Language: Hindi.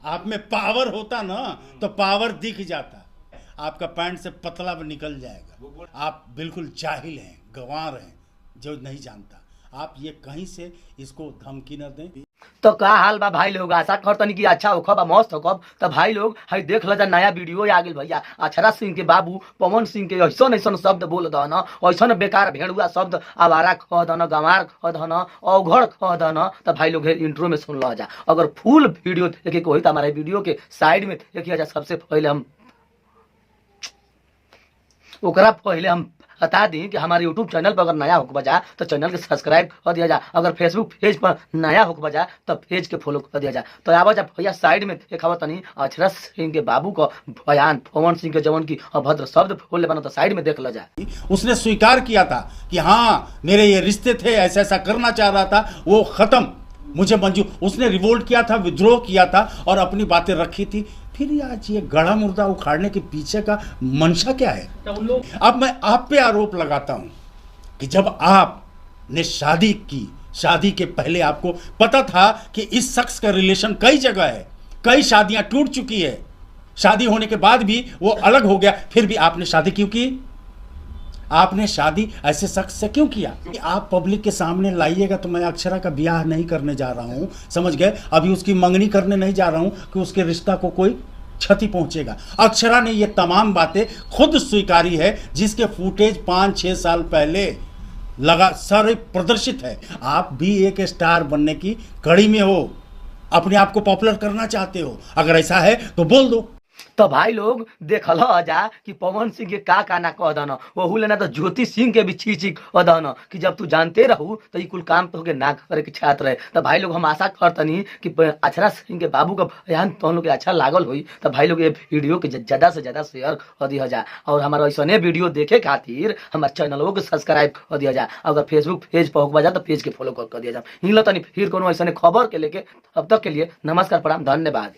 आप में पावर होता ना तो पावर दिख जाता। आपका पैंट से पतला निकल जाएगा। आप बिल्कुल जाहिल हैं, गंवार हैं, जो नहीं जानता। आप ये कहीं से इसको धमकी न दें। तो का हाल बा भाई लोग, आशा करतनी कि अच्छा होखब मस्त होखब। तो भाई लोग हई देख ल जा नया वीडियो आ गेल भैया। अक्षरा सिंह के बाबू पवन सिंह के ऐसन ऐसन शब्द बोल दन, ऐसन बेकार भेड़ुआ शब्द आवारा कह दन, गंवार कह दन, अवघड़ कह दन। तो भाई लोग इंट्रो में सुन ल जा। अगर फुल वीडियो देखे के होई तो हमारे वीडियो के साइड में देखिए जा। सबसे पहले हम ओकरा पहले हम बता दी कि हमारे यूट्यूब चैनल पर अगर नया होकर बजा तो चैनल के सब्सक्राइब कर दिया जा। अगर फेसबुक पेज पर नया होकर बजा तो पेज के फॉलो कर दिया जा। तो आवा जा भैया साइड में देखावा तनी अक्षरा सिंह के बाबू का बयान, पवन सिंह के जवन की अभद्र शब्द बोले बना। तो साइड में देख ल जा। उसने स्वीकार किया था कि हाँ मेरे ये रिश्ते थे, ऐसा ऐसा करना चाह रहा था, वो खत्म, मुझे मंजूर। उसने रिवोल्ट किया था, विद्रोह किया था और अपनी बातें रखी थी। फिर आज ये गड़ा मुर्दा उखाड़ने के पीछे का मंशा क्या है? अब मैं आप पे आरोप लगाता हूं कि जब आपने शादी की, शादी के पहले आपको पता था कि इस शख्स का रिलेशन कई जगह है, कई शादियां टूट चुकी है, शादी होने के बाद भी वो अलग हो गया, फिर भी आपने शादी क्यों की? आपने शादी ऐसे शख्स से क्यों किया? आप पब्लिक के सामने लाइएगा तो मैं अक्षरा का ब्याह नहीं करने जा रहा हूं, समझ गए? अभी उसकी मंगनी करने नहीं जा रहा हूं कि उसके रिश्ता को कोई क्षति पहुंचेगा। अक्षरा ने ये तमाम बातें खुद स्वीकारी है, जिसके फुटेज 5-6 साल पहले लगा सारे प्रदर्शित है। आप भी एक स्टार बनने की कड़ी में हो, अपने आप को पॉपुलर करना चाहते हो। अगर ऐसा है तो बोल दो। तो भाई लोग देखल जा कि पवन सिंह के का ना कह दन, वहू लेना तो ज्योति सिंह के भी छी छी कह दन कि जब तू जानते रहू तो ये कुल काम तो के ना करे के छात्र है। तो भाई लोग हम आशा करतनी कि अक्षरा सिंह के बाबू का बयान तो हम लोग के अच्छा लागल हुई। तो भाई लोग ये वीडियो के ज्यादा से ज्यादा शेयर कर दिया जा और हमारा ऐसा वीडियो देखे खातिर हमारे चैनलों को सब्सक्राइब कर दिया जा। अगर फेसबुक पेज पर होगा जा तो पेज के फॉलो कर दिया जा। हिल तनी फिर कोनो ऐसा खबर के लेके। अब तक के लिए नमस्कार, प्रणाम, धन्यवाद।